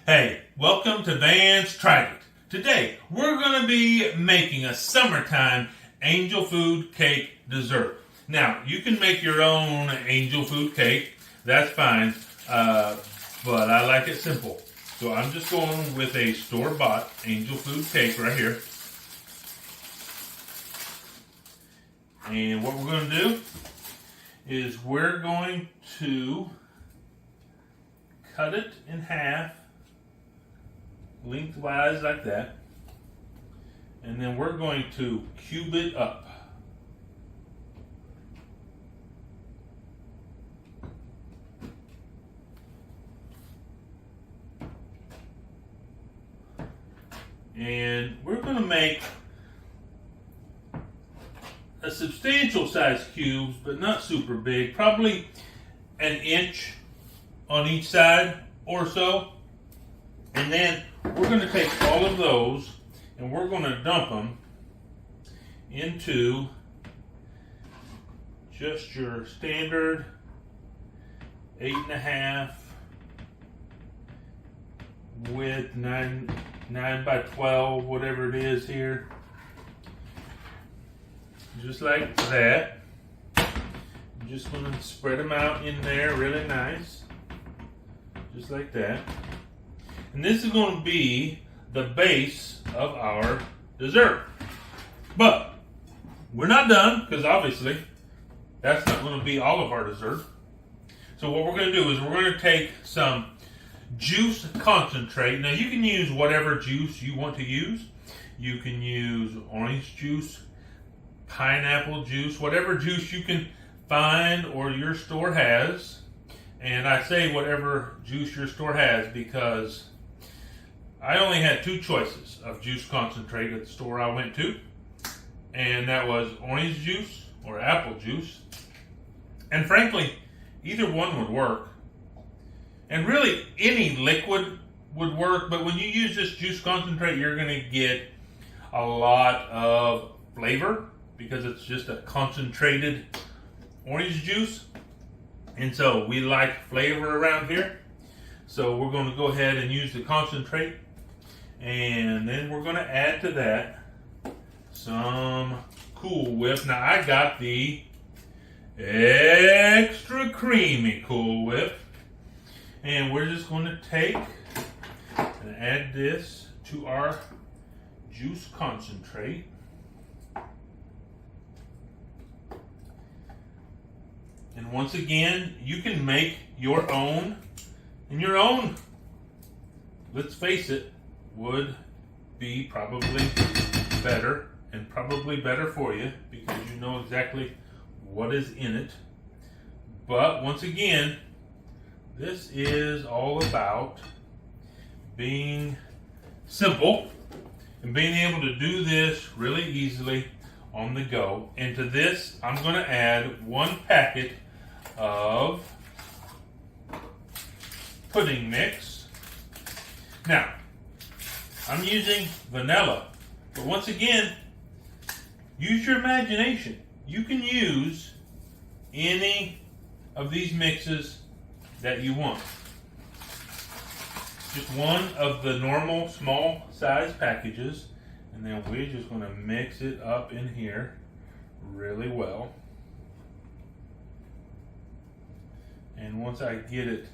Hey, welcome to Vance Tried It. Today, we're going to be making a summertime angel food cake dessert. Now, you can make your own angel food cake. That's fine, but I like it simple. So I'm just going with a store-bought angel food cake right here. And what we're going to do is we're going to cut it in half, lengthwise like that, and then we're going to cube it up. And we're going to make a substantial size cubes, but not super big, probably an inch on each side or so. And then we're going to take all of those and we're going to dump them into just your standard 8.5 with 9 by 12, whatever it is here. Just like that. I'm just going to spread them out in there really nice. Just like that. And this is going to be the base of our dessert. But we're not done, because obviously that's not going to be all of our dessert. So what we're going to do is we're going to take some juice concentrate. Now you can use whatever juice you want to use. You can use orange juice, pineapple juice, whatever juice you can find or your store has. And I say whatever juice your store has because I only had two choices of juice concentrate at the store I went to, and that was orange juice or apple juice. And frankly, either one would work. And really, any liquid would work, but when you use this juice concentrate, you're going to get a lot of flavor because it's just a concentrated orange juice. And so we like flavor around here. So we're going to go ahead and use the concentrate. And then we're going to add to that some Cool Whip. Now I got the extra creamy Cool Whip. And we're just going to take and add this to our juice concentrate. And once again, you can make your own, and your own, let's face it, would be probably better, and probably better for you because you know exactly what is in it. But once again, this is all about being simple and being able to do this really easily on the go. And to this, I'm going to add 1 packet of pudding mix. Now, I'm using vanilla, but once again, use your imagination. You can use any of these mixes that you want. Just one of the normal small size packages, and then we're just going to mix it up in here really well. And once I get it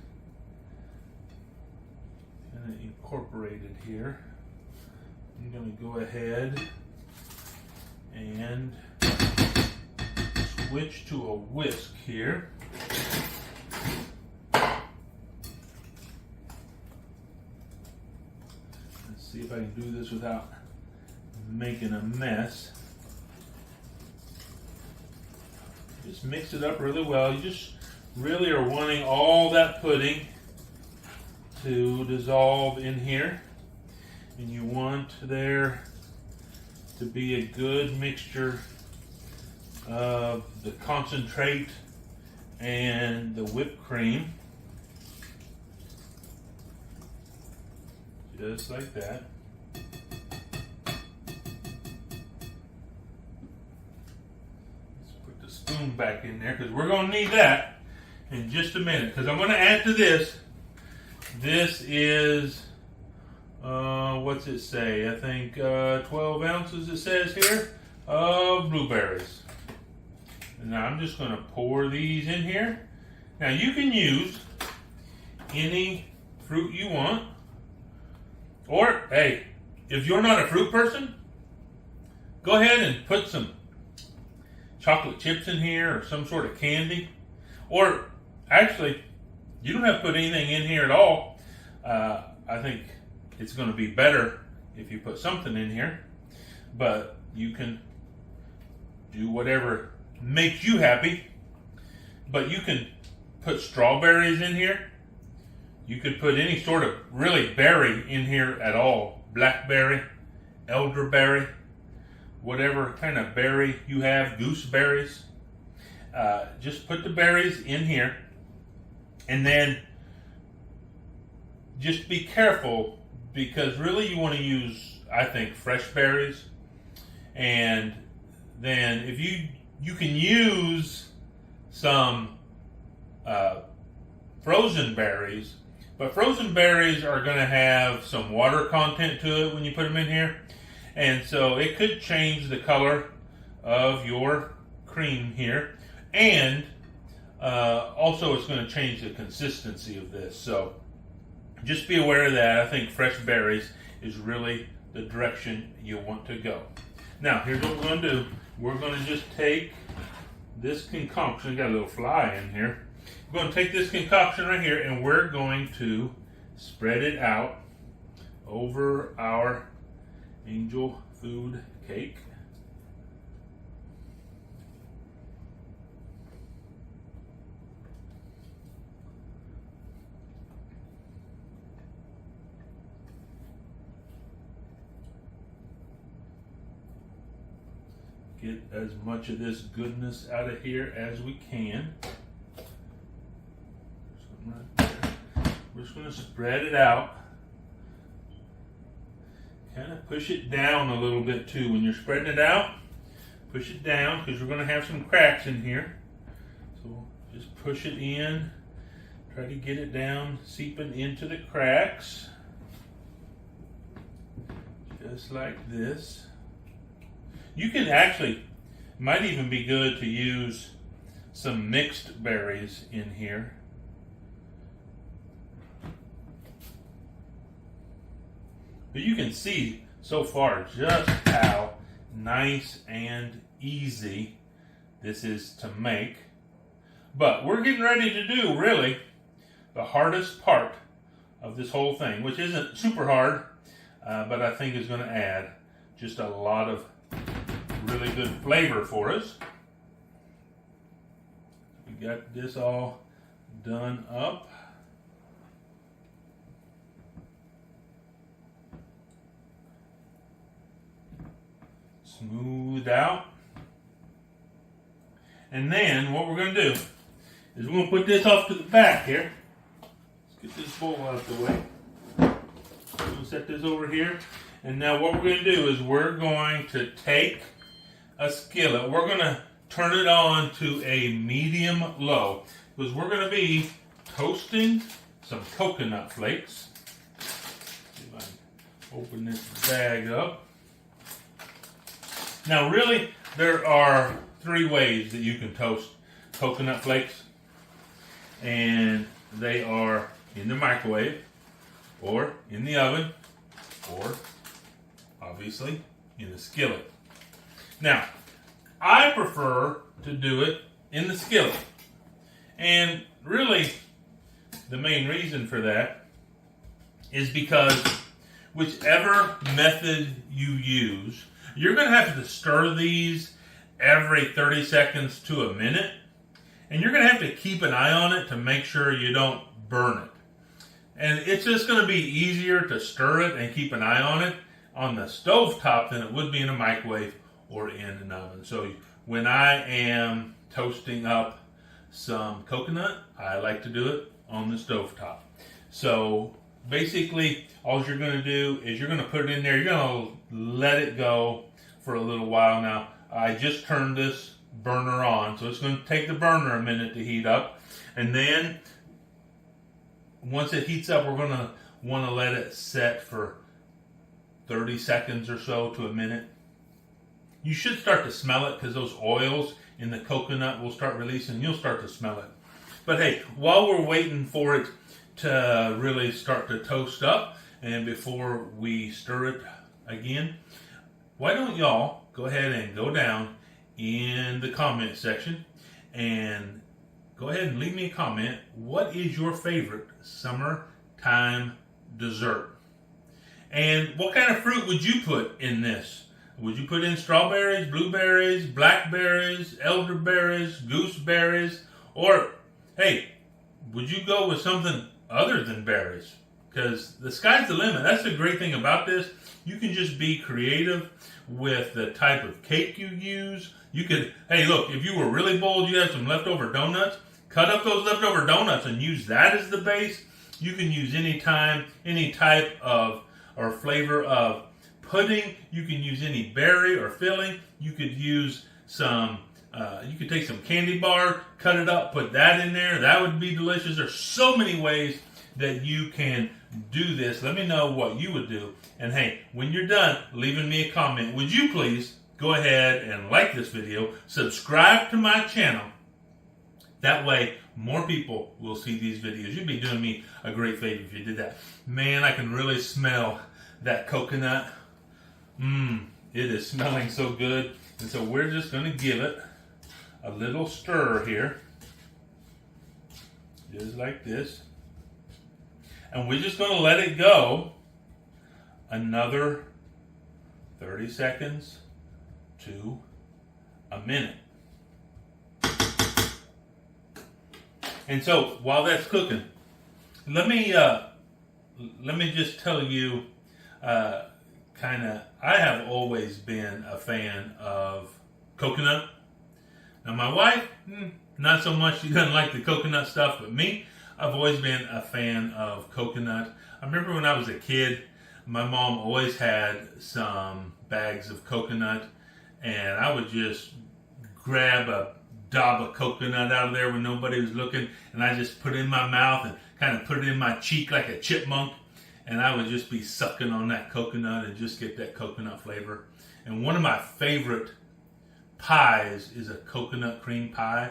kind of incorporated here, I'm going to go ahead and switch to a whisk here. Let's see if I can do this without making a mess. Just mix it up really well. You just really are wanting all that pudding to dissolve in here. And you want there to be a good mixture of the concentrate and the whipped cream. Just like that. Let's put the spoon back in there because we're going to need that in just a minute. Because I'm going to add to this. This is what's it say? I think 12 ounces it says here of blueberries. And now I'm just going to pour these in here. Now you can use any fruit you want. Or, hey, if you're not a fruit person, go ahead and put some chocolate chips in here or some sort of candy. Or, actually, you don't have to put anything in here at all. I think it's going to be better if you put something in here. But you can do whatever makes you happy. But you can put strawberries in here. You could put any sort of really berry in here at all. Blackberry, elderberry, whatever kind of berry you have, gooseberries. Just put the berries in here. And then just be careful, because really you want to use, I think, fresh berries. And then if you can use some frozen berries, but frozen berries are going to have some water content to it when you put them in here. And so it could change the color of your cream here. And also it's going to change the consistency of this. So just be aware of that. I think fresh berries is really the direction you want to go. Now, here's what we're going to do. We're going to just take this concoction. Got a little fly in here. We're going to take this concoction right here, and we're going to spread it out over our angel food cake. Get as much of this goodness out of here as we can. Right there. We're just going to spread it out. Kind of push it down a little bit too. When you're spreading it out, push it down, because we're going to have some cracks in here. So just push it in. Try to get it down, seeping into the cracks. Just like this. You can actually, might even be good to use some mixed berries in here. But you can see so far just how nice and easy this is to make. But we're getting ready to do, really, the hardest part of this whole thing, which isn't super hard, but I think is going to add just a lot of really good flavor for us. We got this all done up. Smooth out. And then what we're going to do is we're going to put this off to the back here. Let's get this bowl out of the way. We're going to set this over here. And now what we're going to do is we're going to take a skillet. We're going to turn it on to a medium low, because we're going to be toasting some coconut flakes. See if I can open this bag up. Now really, there are 3 ways that you can toast coconut flakes. And they are in the microwave, or in the oven, or obviously in the skillet. Now, I prefer to do it in the skillet. And really, the main reason for that is because whichever method you use, you're going to have to stir these every 30 seconds to a minute. And you're going to have to keep an eye on it to make sure you don't burn it. And it's just going to be easier to stir it and keep an eye on it on the stovetop than it would be in a microwave or in an oven. So when I am toasting up some coconut, I like to do it on the stovetop. So basically, all you're going to do is you're going to put it in there. You're going to let it go for a little while. Now, I just turned this burner on, so it's going to take the burner a minute to heat up. And then once it heats up, we're going to want to let it set for 30 seconds or so to a minute. You should start to smell it because those oils in the coconut will start releasing. You'll start to smell it. But hey, while we're waiting for it to really start to toast up and before we stir it again, why don't y'all go ahead and go down in the comment section and go ahead and leave me a comment. What is your favorite summertime dessert? And what kind of fruit would you put in this? Would you put in strawberries, blueberries, blackberries, elderberries, gooseberries? Or, hey, would you go with something other than berries? Because the sky's the limit. That's the great thing about this. You can just be creative with the type of cake you use. You could, hey, look, if you were really bold, you have some leftover donuts, cut up those leftover donuts and use that as the base. You can use any type of or flavor of pudding. You can use any berry or filling. You could use some, you could take some candy bar, cut it up, put that in there. That would be delicious. There's so many ways that you can do this. Let me know what you would do. And hey, when you're done leaving me a comment, would you please go ahead and like this video, subscribe to my channel. That way, more people will see these videos. You'd be doing me a great favor if you did that. Man, I can really smell that coconut. It is smelling so good. And so we're just going to give it a little stir here. Just like this. And we're just going to let it go another 30 seconds to a minute. And so while that's cooking, let me just tell you, I have always been a fan of coconut. Now my wife, not so much. She doesn't like the coconut stuff, but me, I've always been a fan of coconut. I remember when I was a kid, my mom always had some bags of coconut, and I would just grab a daub of coconut out of there when nobody was looking, and I just put it in my mouth and kind of put it in my cheek like a chipmunk, and I would just be sucking on that coconut and just get that coconut flavor. And one of my favorite pies is a coconut cream pie,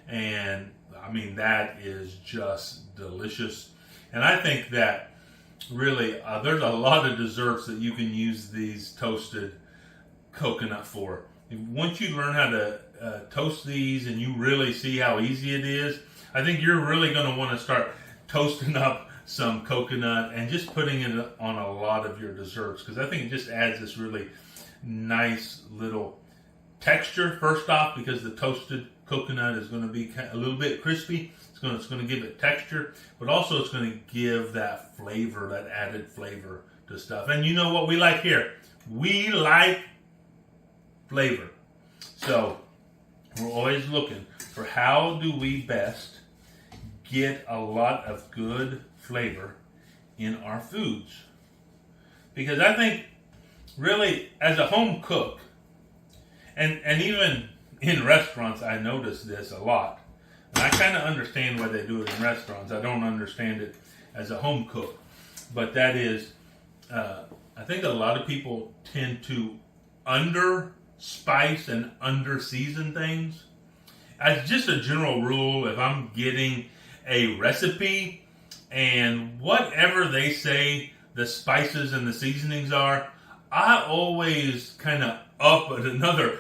and I mean, that is just delicious. And I think that really, there's a lot of desserts that you can use these toasted coconut for. Once you learn how to toast these and you really see how easy it is, I think you're really going to want to start toasting up some coconut and just putting it on a lot of your desserts, because I think it just adds this really nice little texture, first off, because the toasted coconut is going to be a little bit crispy. It's going to give it texture, but also it's going to give that flavor, that added flavor to stuff. And you know what we like here? We like flavor. So we're always looking for how do we best get a lot of good flavor in our foods. Because I think really as a home cook, and even in restaurants I notice this a lot. And I kind of understand why they do it in restaurants. I don't understand it as a home cook. But that is, I think a lot of people tend to under-spice and under-season things. As just a general rule, if I'm getting a recipe and whatever they say the spices and the seasonings are, I always kind of up at another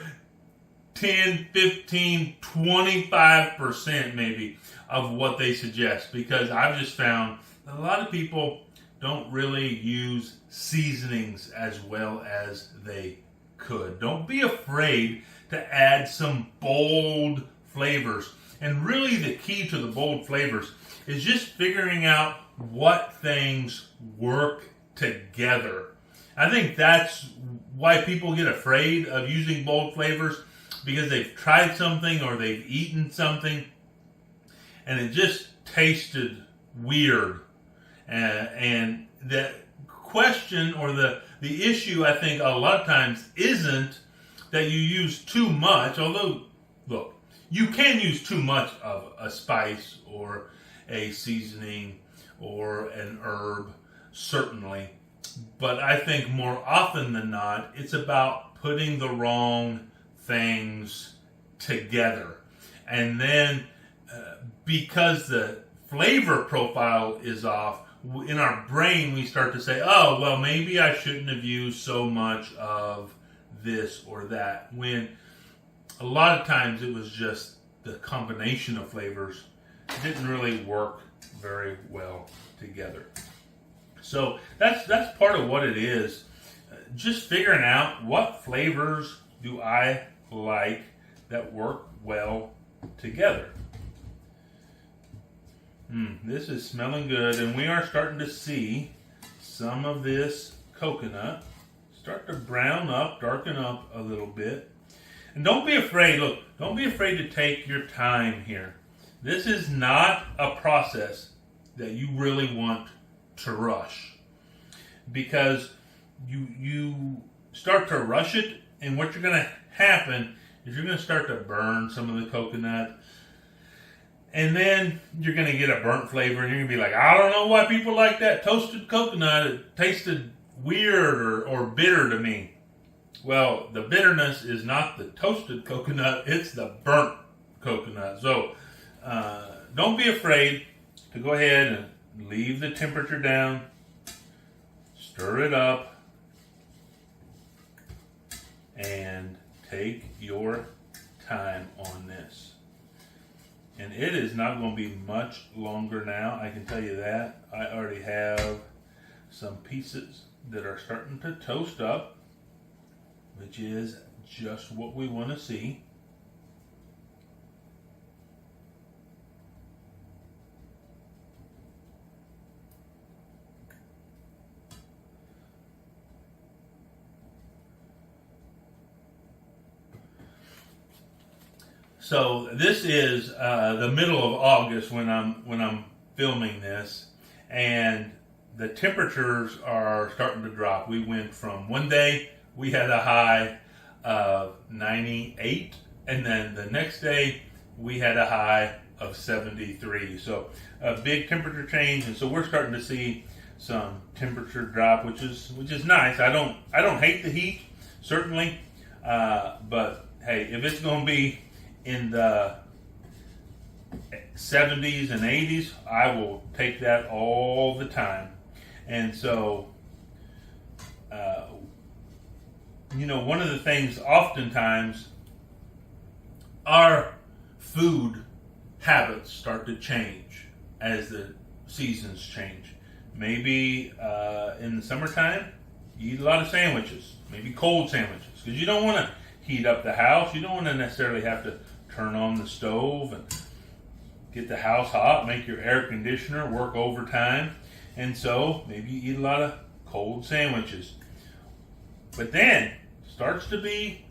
10, 15, 25% maybe of what they suggest, because I've just found that a lot of people don't really use seasonings as well as they could. Don't be afraid to add some bold flavors. And really the key to the bold flavors is just figuring out what things work together. I think that's why people get afraid of using bold flavors, because they've tried something or they've eaten something and it just tasted weird. And the question or the issue, I think, a lot of times isn't that you use too much, although, look, you can use too much of a spice or a seasoning or an herb, certainly. But I think more often than not, it's about putting the wrong things together. And then because the flavor profile is off, in our brain we start to say, oh, well, maybe I shouldn't have used so much of this or that. When a lot of times it was just the combination of flavors didn't really work very well together. So that's part of what it is. Just figuring out what flavors do I like that work well together. This is smelling good, and we are starting to see some of this coconut start to brown up, darken up a little bit. And don't be afraid, look, don't be afraid to take your time here. This is not a process that you really want to rush, because you start to rush it, and what you're going to happen is you're going to start to burn some of the coconut, and then you're going to get a burnt flavor, and you're going to be like, I don't know why people like that toasted coconut. It tasted weird or bitter to me. Well, the bitterness is not the toasted coconut, it's the burnt coconut. So don't be afraid to go ahead and leave the temperature down, stir it up, and take your time on this. And it is not going to be much longer now, I can tell you that. I already have some pieces that are starting to toast up, which is just what we want to see. So this is the middle of August when I'm filming this, and the temperatures are starting to drop. We went from one day we had a high of 98, and then the next day we had a high of 73. So a big temperature change, and so we're starting to see some temperature drop, which is nice. I don't hate the heat, certainly, but hey, if it's going to be in the 70s and 80s, I will take that all the time. And so, one of the things oftentimes our food habits start to change as the seasons change. Maybe in the summertime, you eat a lot of sandwiches, maybe cold sandwiches, because you don't want to heat up the house. You don't want to necessarily have to turn on the stove and get the house hot, make your air conditioner work overtime. And so maybe you eat a lot of cold sandwiches. But then starts to be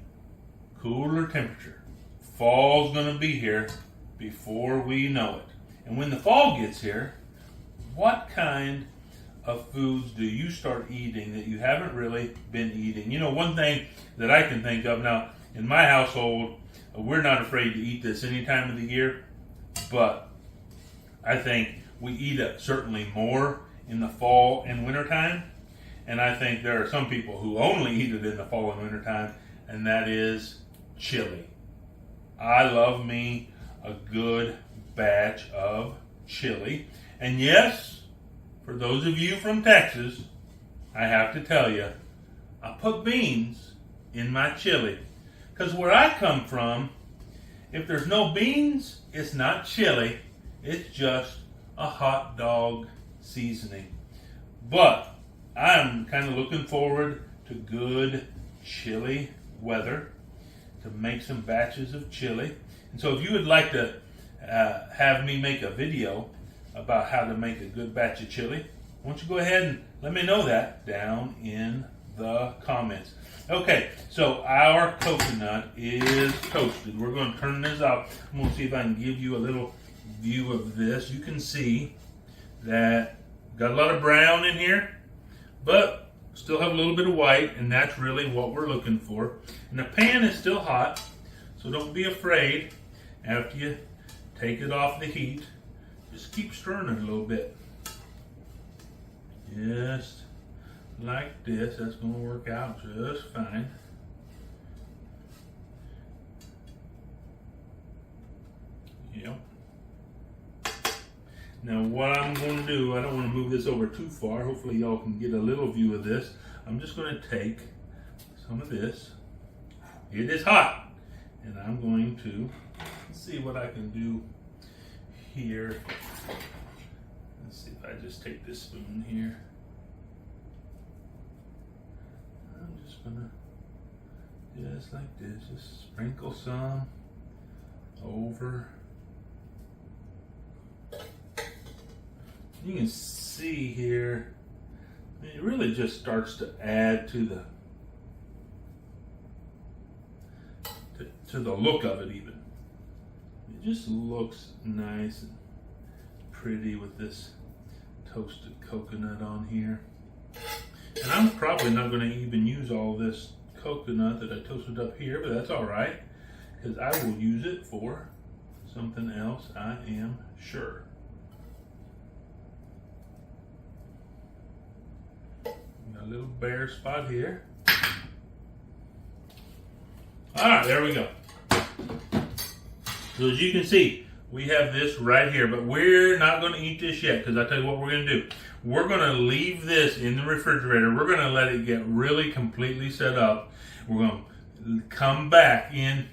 cooler temperature. Fall's going to be here before we know it. And when the fall gets here, what kind of foods do you start eating that you haven't really been eating? One thing that I can think of now, in my household, we're not afraid to eat this any time of the year, but I think we eat it certainly more in the fall and winter time. And I think there are some people who only eat it in the fall and winter time, and that is chili. I love me a good batch of chili. And yes, for those of you from Texas, I have to tell you, I put beans in my chili. Because where I come from, if there's no beans, it's not chili. It's just a hot dog seasoning. But I'm kind of looking forward to good chili weather to make some batches of chili. And so if you would like to have me make a video about how to make a good batch of chili, why don't you go ahead and let me know that down in the comments. Okay, so our coconut is toasted. We're going to turn this off. I'm going to see if I can give you a little view of this. You can see that got a lot of brown in here, but still have a little bit of white, and that's really what we're looking for. And the pan is still hot, so don't be afraid. After you take it off the heat, just keep stirring it a little bit. Just like this. That's going to work out just fine. Yep. Now what I'm going to do, I don't want to move this over too far. Hopefully y'all can get a little view of this. I'm just going to take some of this. It is hot. And I'm going to see what I can do here. Let's see if I just take this spoon here. I'm just going to, just like this, just sprinkle some over. You can see here, it really just starts to add to the look of it even. It just looks nice and pretty with this toasted coconut on here. And I'm probably not going to even use all this coconut that I toasted up here, but that's all right, because I will use it for something else, I am sure. Got a little bare spot here. All right, there we go. So as you can see, we have this right here, but we're not going to eat this yet, because I'll tell you what we're going to do. We're going to leave this in the refrigerator. We're going to let it get really completely set up. We're going to come back in,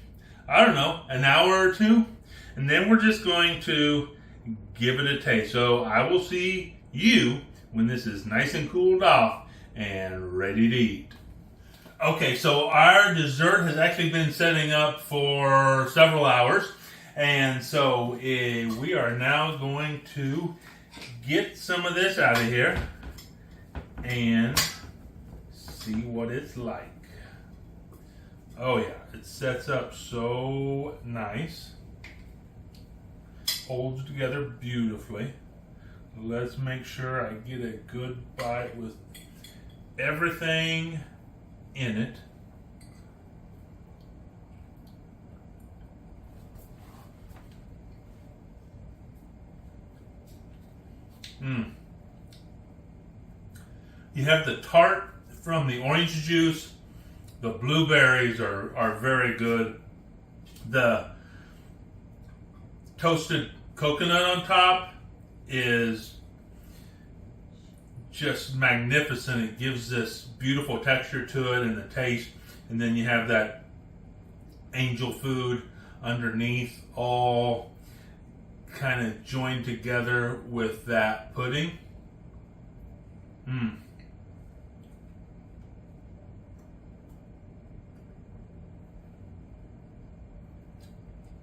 I don't know, an hour or two, and then we're just going to give it a taste. So I will see you when this is nice and cooled off and ready to eat. Okay, so our dessert has actually been setting up for several hours. And so we are now going to get some of this out of here and see what it's like. Oh yeah, it sets up so nice. Holds together beautifully. Let's make sure I get a good bite with everything in it. You have the tart from the orange juice. The blueberries are very good. The toasted coconut on top is just magnificent. It gives this beautiful texture to it and the taste. And then you have that angel food underneath, all kind of joined together with that pudding.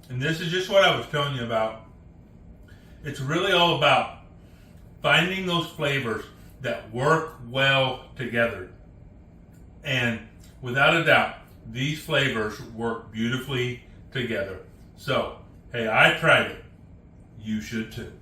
And this is just what I was telling you about. It's really all about finding those flavors that work well together. And without a doubt, these flavors work beautifully together. So, hey, I tried it. You should too.